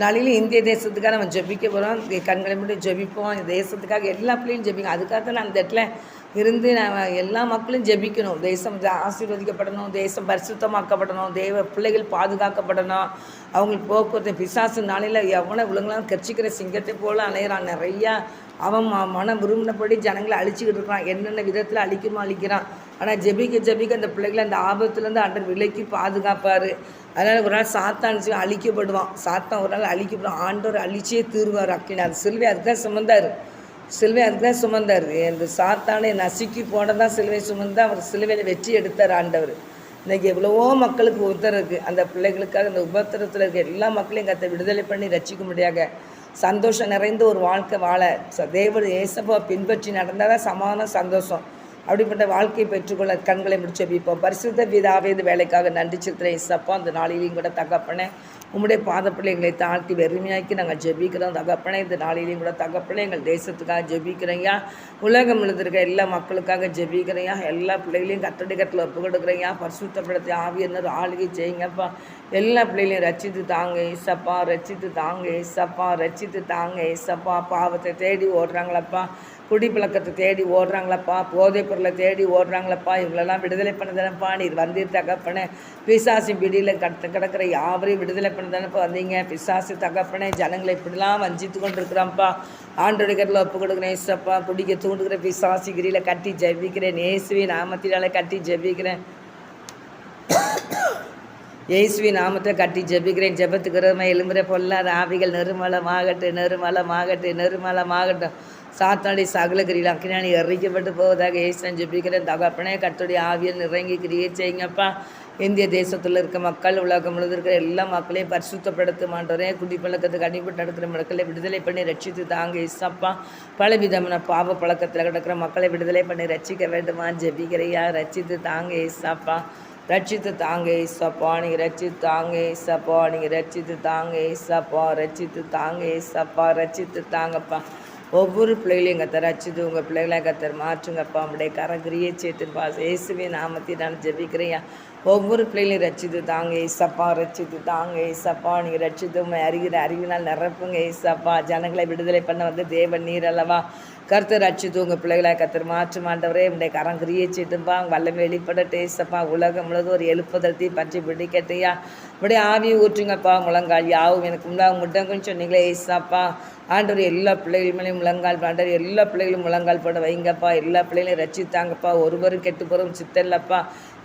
நாளையில இந்திய தேசத்துக்காக நம்ம ஜெபிக்க போகிறோம். கண்களை மூடி ஜெபிப்போம். தேசத்துக்காக எல்லா பிள்ளையும் ஜெபிக்கும். அதுக்காக தான் நான் அந்த இடத்துல இருந்து நான் எல்லா மக்களும் ஜெபிக்கணும். தேசம் ஆசீர்வதிக்கப்படணும், தேசம் பரிசுத்தமாக்கப்படணும், தேவ பிள்ளைகள் பாதுகாக்கப்படணும். அவங்களுக்கு போக்குவரத்து பிசாசு நாளையில் எவனை விழுங்கலாம் கர்ச்சிக்கிற சிங்கத்தை போல் அலையிறான். நிறையா அவன் மனம் விரும்பினபடி ஜனங்களை அழிச்சிக்கிட்டு இருக்கிறான். என்னென்ன விதத்தில் அழிக்கிறான். ஆனால் ஜெபிக்க அந்த பிள்ளைகளை அந்த ஆபத்துலேருந்து ஆண்டவர் விலைக்கு பாதுகாப்பார். அதனால் ஒரு நாள் சாத்தான் அழிக்கப்படுவான். சாத்தான் ஒரு நாள் அழிக்கப்படுவான். ஆண்டவர் அழிச்சே தீர்வார் அப்படின்னா சிலுவை அதுக்கு தான் சுமந்தார். இந்த சாத்தானை நசுக்கி போனதான் சிலுவை சுமந்தா அவர் சிலுவையில் வெற்றி எடுத்தார் ஆண்டவர். இன்றைக்கி எவ்வளவோ மக்களுக்கு உத்தரவு அந்த பிள்ளைகளுக்காக இந்த உபத்திரத்தில் இருக்க எல்லா மக்களையும் கத்தை விடுதலை பண்ணி ரசிக்க முடியாத சந்தோஷம் நிறைந்த ஒரு வாழ்க்கை வாழ தேவன் ஏசப்பா பின்பற்றி நடந்தால் தான் சமாதானம் சந்தோஷம். அப்படிப்பட்ட வாழ்க்கையை பெற்றுக்கொள்ள கண்களை முடிச்சு வைப்போம். பரிசுத்த பிதாவே இந்த வேலைக்காக நன்றி செலுத்துகிறேன் ஏசப்பா. அந்த நாளிலையும் கூட தகப்பனே உம்முடைய பாதப்பிள்ளைங்களை தாழ்த்தி வெறுமையாக்கி நாங்கள் ஜெபிக்கிறோம் தகப்பனே. இந்த நாளிலையும் கூட தகப்பனே எங்கள் தேசத்துக்காக ஜெபிக்கிறேயா. உலகம் எழுதிருக்க எல்லா மக்களுக்காக ஜெபிக்கிறையா. எல்லா பிள்ளைகளையும் கத்தடிக்கத்தில் ஒப்பு கொடுக்குறையா. பரிசுத்தப்படுத்தி ஆவியனர் ஆளுகை செய்யுங்கப்பா. எல்லா பிள்ளைகளையும் ரசித்து தாங்க ஏசப்பா. ரசித்து தாங்க ஏசப்பா. ரசித்து தாங்க ஏசப்பா. பாவத்தை தேடி ஓடுறாங்களப்பா. குடிப்பழக்கத்தை தேடி ஓடுறாங்களப்பா. போதைப் பொருளை தேடி ஓடுறாங்களப்பா. இவங்களெல்லாம் விடுதலை பண்ணதானப்பா. நீர் வந்தீர் தகப்பனே. பிசாசி பிடியில் கிடக்கிற யாவரையும் விடுதலை பண்ணதானப்பா வந்தீங்க. பிசாசு தகப்பனே ஜனங்களை இப்படிலாம் வஞ்சித்து கொண்டு இருக்கிறான்ப்பா. ஆண்டோடைய கட்டில் ஒப்பு கொடுக்குறேன் ஏசப்பா. குடிக்க தூண்டுகிற பிசாசி கிரியில் கட்டி ஜெபிக்கிறேன். இயேசுவின் நாமத்தினால கட்டி ஜெபிக்கிறேன். இயேசுவின் நாமத்தை கட்டி ஜெபிக்கிறேன். ஜெபத்துக்கிறவங்க எலும்புரை பொல்லாத ஆவிகள் நெருமலமாகட்டும். சாத்தாடி சகல கிரியில் அக்கினானி எறிக்கப்பட்டு போவதாக ஏசன் ஜெபிக்கிறேன் தகப்பனே. கர்த்தருடைய ஆவியில் இறங்கி கிரியை செய்யுங்கப்பா. இந்திய தேசத்தில் இருக்க மக்கள் உலகம் முழுவதும் இருக்கிற எல்லா மக்களையும் பரிசுத்தப்படுத்தும் ஆண்டவரே. குடிப்பழக்கத்துக்கு அடிபட்டு நடக்கிற மக்களை விடுதலை பண்ணி ரட்சித்து தாங்க ஏசப்பா. பலவிதமான பாவ பழக்கத்தில் கிடக்கிற மக்களை விடுதலை பண்ணி ரட்சிக்க வேண்டுமா ஜெபிக்கிறையா. ரட்சித்து தாங்க ஏசப்பா. ரட்சித்து தாங்க ஏசப்பா. நீங்கள் ரட்சித்து தாங்க ஏசப்பா. நீங்கள் ரட்சித்து தாங்க ஏசப்பா. ரட்சித்து தாங்க ஏசப்பா. ரட்சித்து தாங்கப்பா. ஒவ்வொரு பிள்ளைகளையும் கத்தர் ரட்சித்து உங்கள் பிள்ளைகளை கத்தர் மாற்றுங்கப்பா. நம்முடைய கரகிரியை சேர்த்துப்பா. இயேசுவின் நாமத்தை நான் ஜெபிக்கிறேன். ஒவ்வொரு பிள்ளைகளையும் ரட்சித்து தாங்க ஏசப்பா. ரட்சித்து தாங்க ஏசப்பா. நீங்கள் ரட்சித்து உண்மை அறிவினால் நிரப்புங்க ஏசப்பா. ஜனங்களை விடுதலை பண்ண வந்து தேவன் நீர் அல்லவா. கர்த்தர் ரட்சித்து உங்கள் பிள்ளைகளை கத்தர் மாற்று மாண்டவரே. நம்முடைய கரங்கிரியை சேர்த்துப்பா. வல்லமை வெளிப்படட்டு ஏசப்பா. உலகம் முழுவதும் ஒரு எழுப்புதல் பற்றி பிடிக்கட்டையா. இப்படியே ஆவியை ஊற்றுங்கப்பா. முழங்கால் யாவும் எனக்கு முன்னாக முட்டங்குன்னு சொன்னீங்களே ஏசப்பா. ஆண்டவர் எல்லா பிள்ளைகளும் முழங்கால் ஆண்டவர் எல்லா பிள்ளைகளும் முழங்கால் போட வைங்கப்பா. எல்லா பிள்ளைகளையும் ரசித்தாங்கப்பா. ஒருவரும் கெட்டு போகிறோம் சித்தல்லப்பா.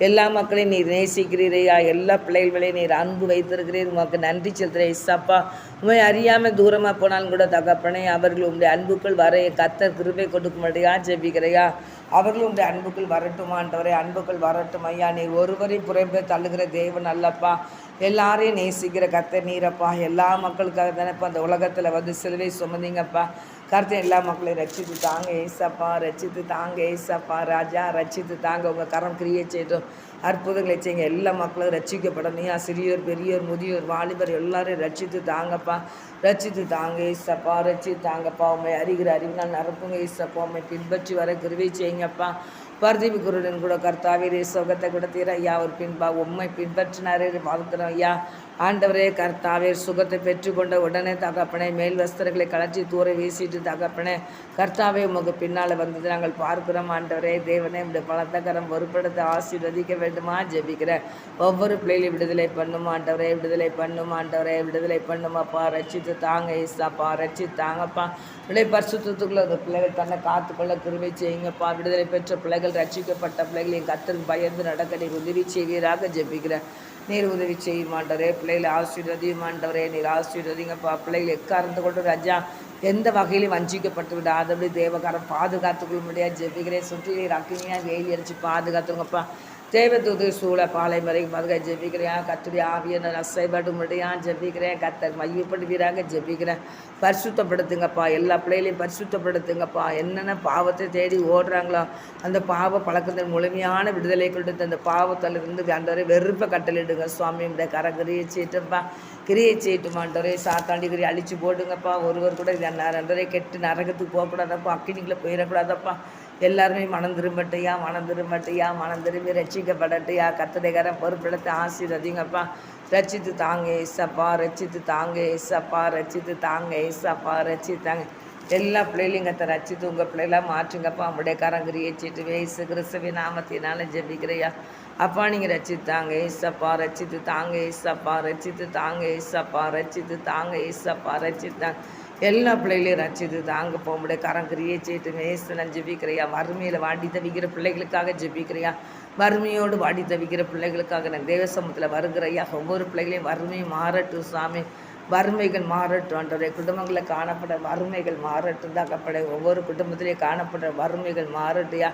எல்லா மக்களையும் நீர் நேசிக்கிறீரையா. எல்லா பிள்ளைகளையும் நீர் அன்பு வைத்திருக்கிறீர். உமக்கு நன்றி செலுத்துகிறேன் ஏசப்பா. உண்மை அறியாமல் தூரமாக போனாலும் கூட தகப்பனே அவர்கள் உங்களுடைய அன்புக்குள் வர கர்த்தர் கிருபை கொடுக்கும்படியா ஜெபிக்கிறையா. அவர்களும் உங்களுடைய அன்புக்குள் வரட்டுமான்றவரே. அன்புக்குள் வரட்டும் ஐயா. நீர் ஒருவரையும் புறம்பே தள்ளுகிற தேவன் அல்லப்பா. எல்லாரையும் நேசிக்கிற கர்த்தர் நீரப்பா. எல்லா மக்களுக்காக தானேப்பா அந்த உலகத்தில் வந்து சிலுவை சுமந்தீங்கப்பா. கர்த்தர் எல்லா மக்களையும் ரட்சித்து தாங்க ஏசப்பா. ரட்சித்து தாங்க ஏசப்பா. ராஜா ரட்சித்து தாங்க. உங்கள் கரம் கிரியை செய்தோம் அற்புதங்களை செய்யுங்க. எல்லா மக்களும் ரட்சிக்கப்படணும். சிறியோர் பெரியோர் முதியோர் வாலிபர் எல்லாரையும் ரட்சித்து தாங்கப்பா. ரட்சித்து தாங்க ஏசப்பா. ரட்சித்து தாங்கப்பா. உண்மை அறிகிற அறிவினால் நிரப்புங்க ஏசப்பா. உண்மை பின்பற்றி வர கிருபை செய்யுங்கப்பா. பர்தீபி குருடன் கூட கர்த்தாவே சுகத்தை கூட தீர ஐயா. ஒரு பின்பா உண்மை பின்பற்றினாரே பார்க்கிறோம் ஐயா. ஆண்டவரே கர்த்தாவே சுகத்தை பெற்றுக்கொண்ட உடனே தகப்பனே மேல் வஸ்திரங்களை கலச்சி தூர வீசிட்டு தகப்பனே கர்த்தாவே உமக்கு பின்னால் வந்தது நாங்கள் பார்க்கிறோம். ஆண்டவரே தேவனே இந்த பலத்தக்கரம் பொறுப்படுத்த ஆசீர்வதிக்க வேண்டுமா ஜெபிக்கிறேன். ஒவ்வொரு பிள்ளைகளையும் விடுதலை பண்ணும் ஆண்டவரே. விடுதலை பண்ணும் ஆண்டவரே. விடுதலை பண்ணுமாப்பா. ரட்சித்து தாங்க ஏசாப்பா. ரட்சித்து தாங்கப்பா. விலை பரிசுத்தத்துக்குள்ள ஒரு பிள்ளைகள் தன்னை காத்துக்கொள்ள கிருபை செய்யுங்கப்பா. விடுதலை பெற்ற பிள்ளைகள் ரட்சிக்கப்பட்ட பிள்ளைகளையும் கர்த்தருக்கு பயந்து நடக்க நீர் உதவி செய்வீராக ஜெபிக்கிறேன். நீர் உதவி செய்யும் ஆண்டவரே. பிள்ளைகளை ஆசீர்வதியும் ஆண்டவரே. நீர் ஆசீர்வதிங்கப்பா. பிள்ளைகள் எக்காரந்து கொண்டு ராஜா எந்த வகையிலும் வஞ்சிக்கப்பட்டு விடாதபடி தேவகாரம் பாதுகாத்துக்கொள்ள முடியாது ஜெபிக்கிறேன். சுற்றி நீர் அக்கினியாக வெயில் அடித்து பாதுகாத்துங்கப்பா. தேவதூது சூழ பாலை மறை மதுகை ஜெபிக்கிறேன். கத்துடைய ஆவியனை அசைபாடு முடியான் ஜெபிக்கிறேன். கத்தர் மையப்படுவீராக ஜெபிக்கிறேன். பரிசுத்தப்படுத்துங்கப்பா. எல்லா பிள்ளைகளையும் பரிசுத்தப்படுத்துங்கப்பா. என்னென்ன பாவத்தை தேடி ஓடுறாங்களோ அந்த பாவ பழக்கத்தின் முழுமையான விடுதலை கொடுத்து அந்த பாவத்திலிருந்து ஆண்டவரை வெறுப்பை கட்டளிடுங்க சுவாமி. இந்த கரகிரியை சீட்டுப்பா. கிரியை செய்யட்டுமாண்டவரே. சாத்தாண்டி கிரியை அழிச்சு போடுங்கப்பா. ஒருவர் கூட நன்றரை கெட்டு நரகத்துக்கு போகக்கூடாதப்பா. அக்கினிக்குள்ளே போயிடக்கூடாதப்பா. எல்லாருமே மனம் திரும்பி ரட்சிக்கப்படட்டையா. கர்த்தருடைய கரம் பொறுப்பெடுத்து ஆசீர்வதிங்கப்பா. ரட்சித்து தாங்க ஏசப்பா, ரட்சித்து தாங்க ஏசப்பா, ரட்சித்து தாங்க ஏசப்பா, ரட்சித்தாங்க. எல்லா பிள்ளைகளையும் கத்த ரட்சித்து உங்கள் பிள்ளைகளாக மாற்றுங்கப்பா. உங்களுடைய கரங்கிரியை சீட்டு வேசு கிறிஸ்துவின் நாமத்தினால ஜெபிக்கிறையா அப்பா. நீங்கள் ரட்சித்தாங்க ஏசப்பா, ரட்சித்து தாங்க ஏசப்பா, ரட்சித்து தாங்க ஏசப்பா, ரட்சித்து தாங்க ஏசப்பா, ரட்சித்தாங்க. எல்லா பிள்ளைகளையும் ரட்சித்து தாங்க போ. உங்களுடைய கரங்கிரியை சீட்டு வேசு நான் ஜெபிக்கிறையா. வறுமையில் வாடி தவிக்கிற பிள்ளைகளுக்காக ஜெபிக்கிறையா. வறுமையோடு வாடி தவிக்கிற பிள்ளைகளுக்காக நான் தேவ சமூகத்தில் வருகிறையா. ஒவ்வொரு பிள்ளைகளையும் வறுமை மாறட்டும் சாமி, வறுமைகள் மாறட்டும் ஆண்டவரே. குடும்பங்களில் காணப்படுற வறுமைகள் மாறட்டும் தகப்படை. ஒவ்வொரு குடும்பத்திலையும் காணப்படுற வறுமைகள் மாறட்டியா.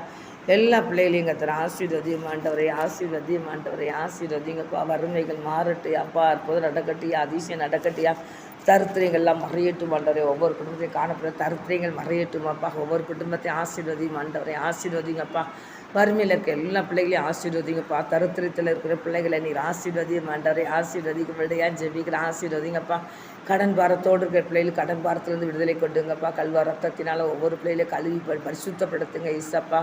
எல்லா பிள்ளைகளையும் கத்துற ஆசீர்வதியும் ஆண்டவரை, ஆசீர்வதியும் ஆண்டவரை, ஆசீர்வதிங்கப்பா. வறுமைகள் மாறட்டு அப்பா. அற்புதம் நடக்கட்டியா, அதிசயம் நடக்கட்டியா. தரித்திரங்கள்லாம் மறையட்டும் ஆண்டவரை. ஒவ்வொரு குடும்பத்தையும் காணப்படுற தரித்திரங்கள் மறையட்டும் அப்பா. ஒவ்வொரு குடும்பத்தையும் ஆசீர்வதியும் ஆண்டவரை, ஆசீர்வதிங்கப்பா. வறுமையில் இருக்க எல்லா பிள்ளைகளையும் ஆசீர்வதிங்கப்பா. தரித்திரத்தில் இருக்கிற பிள்ளைகளை நீர் ஆசீர்வதியும் ஆண்டவரை, ஆசீர்வதிக்க விடையா ஜெபிக்கிற ஆசீர்வதிங்கப்பா. கடன் பாரத்தோடு இருக்கிற பிள்ளைகள் கடன் பாரத்திலிருந்து விடுதலை கொண்டுங்கப்பா. கல்வா ரத்தத்தினால ஒவ்வொரு பிள்ளைகளையும் கழுவி பரிசுத்தப்படுத்துங்க இசப்பா.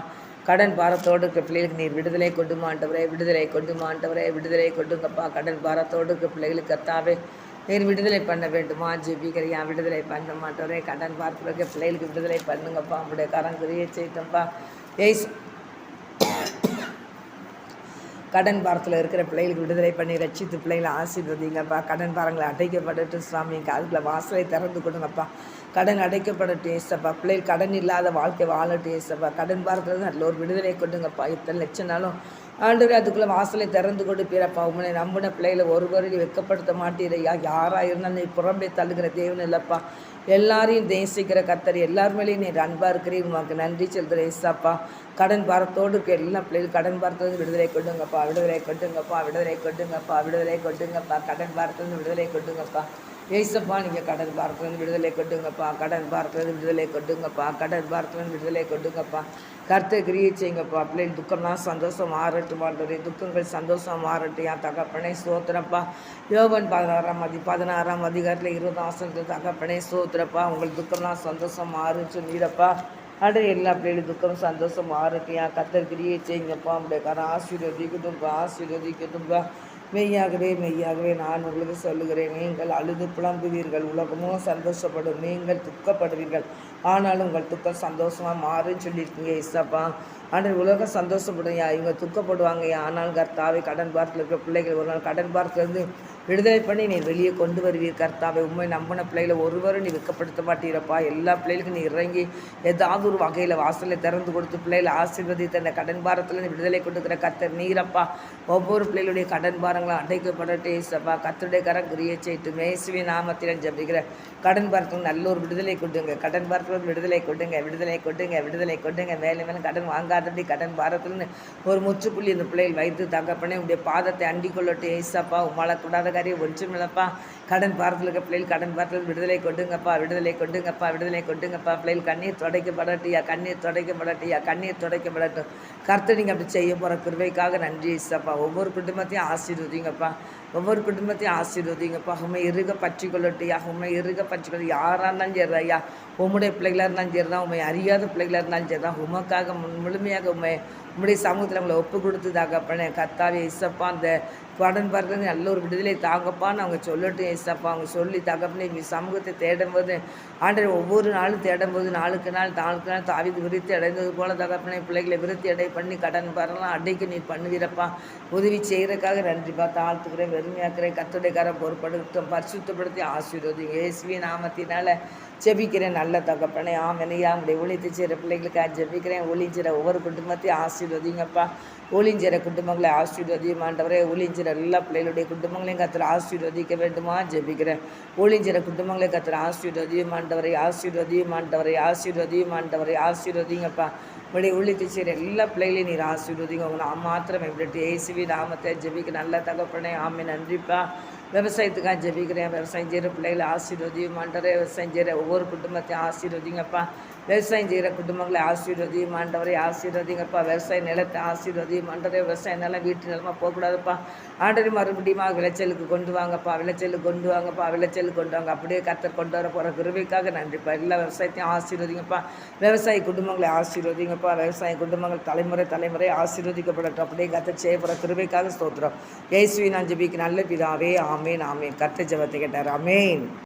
கடன் பாரத்தோடு இருக்கிற பிள்ளைகளுக்கு நீர் விடுதலை கொண்டு மாண்டவரே, விடுதலை கொண்டு மாண்டவரே, விடுதலை கொண்டுங்கப்பா. கடன் பாரத்தோடு இருக்கிற பிள்ளைகளுக்கு கத்தாவே நீர் விடுதலை பண்ண வேண்டுமா ஜெபிக்கிறியா. விடுதலை பண்ண மாட்டவரே. கடன் பாரத்தில் இருக்கிற பிள்ளைகளுக்கு விடுதலை பண்ணுங்கப்பா. உங்களுடைய கரங்கிரியை செய்தோம்ப்பா ஏசு. கடன் பாரத்தில் இருக்கிற பிள்ளைகளுக்கு விடுதலை பண்ணி ரட்சித்து பிள்ளைகளை ஆசீர்வதிங்கப்பா. கடன் பாரங்களை அடைக்கப்படட்டும் சாமி. அதுக்குள்ள வாசலை திறந்து கொடுங்கப்பா. கடன் அடைக்கப்படட்டும் ஏசப்பா. பிள்ளைகள் கடன் இல்லாத வாழ்க்கை வாழட்டும் ஏசப்பா. கடன் பாரத்தில் நல்ல ஒரு விடுதலை கொடுங்கப்பா. இத்தனை லட்சம்னாலும் ஆண்டவரே அதுக்குள்ளே வாசலை திறந்து கொடுப்பீரப்பா. உங்களை நம்பின பிள்ளைகளை ஒருவரையும் வெட்கப்படுத்த மாட்டீரையா. யாராக இருந்தாலும் நீ புறம்பே தள்ளுகிற தேவன் இல்லைப்பா. எல்லாரையும் தேசிக்கிற கத்தர், எல்லாருமேலேயும் நீர் அன்பாக இருக்கிறீங்க. உனக்கு நன்றி செலுத்துகிற ஏசாப்பா. கடன் பாரத்தோடு இருக்க எல்லா பிள்ளைகளும் கடன் பாரத்திலிருந்து விடுதலை கொண்டுங்கப்பா, விடுதலை கொண்டுங்கப்பா, விடுதலை கொண்டுங்கப்பா, விடுதலை கொண்டுங்கப்பா. கடன் பாரத்திலிருந்து விடுதலை கொண்டுங்கப்பா ஏசப்பா. நீங்கள் கடன் பாரத்திலிருந்து விடுதலை கொண்டுங்கப்பா, கடன் பாரத்திலிருந்து விடுதலை கொண்டுங்கப்பா, கடன் பாரத்திலிருந்து விடுதலை கொண்டுங்கப்பா. கர்த்தர் கிரியை செய்யுங்கப்பா. பிள்ளைகள் துக்கம்லாம் சந்தோஷம் மாறட்டும் ஆண்டவரே. துக்கங்கள் சந்தோஷம் மாறட்டும் என் தகப்பனே சோத்திரப்பா. யோவான் 16ஆம் அதிகாரத்தில் 20 தகப்பனே சோத்திரப்பா. உங்கள் துக்கம்லாம் சந்தோஷம் மாறுன்னு சொன்னீரப்பா. அடு எல்லா பிள்ளைகளும் துக்கம் சந்தோஷம் மாறட்டும் என் கர்த்தர் கிரியை செய்யுங்கப்பா. உங்களுடைய காரம் ஆசீர்வதிக்கட்டும்பா, ஆசீர்வதிக்கட்டும்பா. மெய்யாகவே மெய்யாகவே நான் உங்களுக்கு சொல்லுகிறேன், நீங்கள் அழுது புலம்புவீர்கள், உலகமோ சந்தோஷப்படும், நீங்கள் துக்கப்படுவீர்கள், ஆனாலும் உங்கள் துக்கம் சந்தோஷமாக மாறுன்னு சொல்லியிருக்கீங்க இசப்பா. ஆனால் உலகம் சந்தோஷப்படும் இவங்க துக்கப்படுவாங்க. ஆனால் கர்த்தாவை கடன் பாரத்தில் இருக்கிற பிள்ளைகள் ஒரு நாள் கடன் பாரத்திலிருந்து விடுதலை பண்ணி நீ வெளியே கொண்டு வருவீர் கர்த்தாவை. உண்மை நம்பின பிள்ளைகளை ஒருவரும் நீ வெட்கப்படுத்த மாட்டீரப்பா. எல்லா பிள்ளைகளுக்கும் நீ இறங்கி ஏதாவது ஒரு வகையில் வாசலை திறந்து கொடுத்து பிள்ளைகளை ஆசீர்வதித்த அந்த கடன் பாரத்தில் விடுதலை கொடுக்குற கர்த்தர் நீரப்பா. ஒவ்வொரு பிள்ளைகளுடைய கடன் பாரங்களும் அடைக்கப்படட்டே ஏசப்பா. கர்த்தருடைய கரம் கிரியை செய்யட்டும் இயேசுவின் நாமத்தில் ஜெபிக்கிற. கடன் பாரத்துக்கு நல்ல ஒரு விடுதலை கொடுங்க. கடன் பாரத்தில் விடுதலை கொடுங்க, விடுதலை கொடுங்க, விடுதலை கொடுங்க. மேலே மேலே கடன் வாங்காதபடி கடன் பாரத்துலன்னு ஒரு முற்றுப்புள்ளி இந்த பிள்ளைகள் வைத்து தகப்பனே உடைய பாதத்தை அண்டிக் கொள்ளட்டும் ஏசப்பா. உமாளக்கூடாத காரியம் ஒன்றுமில்லப்பா. கடன் பாரத்தில் இருக்க பிள்ளைகள் கடன் பாரத்தில் விடுதலை கொண்டுங்கப்பா, விடுதலை கொண்டுங்கப்பா, விடுதலை கொண்டுங்கப்பா. பிள்ளைகள் கண்ணீர் துடைக்கப்படட்டியா, கண்ணீர் துடைக்கப்படட்டியா, கண்ணீர் துடைக்கப்படட்டும். கர்த்தர் நீங்கள் அப்படி செய்ய போகிற கிருபைக்காக நன்றி ஏசப்பா. ஒவ்வொரு குடும்பத்தையும் ஆசீர்வதிங்கப்பா, ஒவ்வொரு குடும்பத்தையும் ஆசீர்வதிங்கப்பா. உண்மை இறுக பற்றி கொள்ளட்டியா, உண்மை இறுக பற்றி கொள்ள. யாராக இருந்தாலும் சரி ஐயா, உம்முடைய பிள்ளைகளாக இருந்தாலும் சரி தான், உண்மை அறியாத பிள்ளைகளாக இருந்தாலும் சரி தான், உமக்காக முழுமையாக உம்முடைய சமூகத்தில் அவங்களை ஒப்பு கொடுத்து தாக்கப்பண்ண கர்த்தாவே இசப்பா. அந்த கடன் பாரத்தில் நல்ல ஒரு விடுதலை தாங்கப்பான்னு அவங்க சொல்லட்டும் ஏசப்பா. அவங்க சொல்லி தகப்பனே சமூகத்தை தேடும்போது ஆண்டவர் ஒவ்வொரு நாளும் தேடும்போது நாளுக்கு நாள் தாவிது விருத்தி அடைந்தது போல தகப்பனே பிள்ளைகளை விருத்தி அடை பண்ணி கடன் பாரெல்லாம் அடைக்க நீ பண்ணுவீரப்பா. உதவி செய்கிறதுக்காக நன்றிப்பா. தாழ்த்துக்கிறேன், வெறுமையாக்குறேன். கர்த்தருடைய கரம் பொறுப்படுத்தும், பரிசுத்தப்படுத்தி ஆசீர்வதிங்க இயேசுவின் நாமத்தினால ஜெபிக்கிறேன் நல்ல தகப்பனே. ஆமெனையா. உங்களுடைய ஒளித்து செய்கிற பிள்ளைகளுக்காக ஜெபிக்கிறேன். ஒளிஞ்சிற ஒவ்வொரு குடும்பத்தையும் ஆசீர்வதிங்கப்பா. ஒளிஞ்சிற குடும்பங்களை ஆசீர்வதியும் ஆண்டவரே. ஒளிஞ்சிற எல்லா பிள்ளைகளுடைய குடும்பங்களையும் கர்த்தர் ஆசீர்வதிக்க வேண்டுமா ஜெபிக்கிறேன். ஒளிஞ்சிற குடும்பங்களை கர்த்தர் ஆசீர்வதியும் ஆண்டவரை, ஆசீர்வதியும் ஆண்டவரை, ஆசீர்வதியும் ஆண்டவரை, ஆசீர்வதிங்கப்பா. உங்களுடைய ஒளித்து செய்கிற எல்லா பிள்ளைகளையும் நீர் ஆசீர்வதிங்க. உங்களை நான் மாத்திரம் எப்படி இயேசுவி நாமத்தை ஜெபிக்க நல்ல தகப்பனே. ஆமே நன்றிப்பா. விவசாயத்துக்காக ஜெபிக்கிறேன். விவசாயம் செய்கிற பிள்ளைகளை ஆசீர்வதியும் ஆண்டவரே. விவசாயம் செய்கிற ஒவ்வொரு குடும்பத்தையும் ஆசீர்வதிங்கப்பா. விவசாயம் செய்கிற குடும்பங்களை ஆசீர்வதியும் ஆண்டவரை ஆசீர்வதிங்கப்பா. விவசாய நிலத்தை ஆசீர்வதியும் ஆண்டவரே. விவசாய நிலம் வீட்டு நிலமாக போகக்கூடாதுப்பா. ஆண்டவரே மறுபடியும் விளைச்சலுக்கு கொண்டு வாங்கப்பா. விளைச்சலுக்கு கொண்டு வாங்கப்பா. விளைச்சலுக்கு கொண்டு வாங்க. அப்படியே கர்த்தர் கொண்டு வர போகிற கிருபைக்காக நன்றிப்பா. எல்லா விவசாயத்தையும் ஆசீர்வதிங்கப்பா. விவசாய குடும்பங்களை ஆசீர்வதிங்கப்பா. விவசாய குடும்பங்கள் தலைமுறை ஆசீர்வதிக்கப்படட்டும். அப்படியே கர்த்தர் செய்ய போகிற கிருபைக்காக ஸ்தோத்திரம். இயேசுவின் நான் ஜெபிக்க நல்ல பிதாவே. ஆமேன் ஆமேன். கர்த்தர் ஜெபத்தை கேட்டார். ஆமேன்.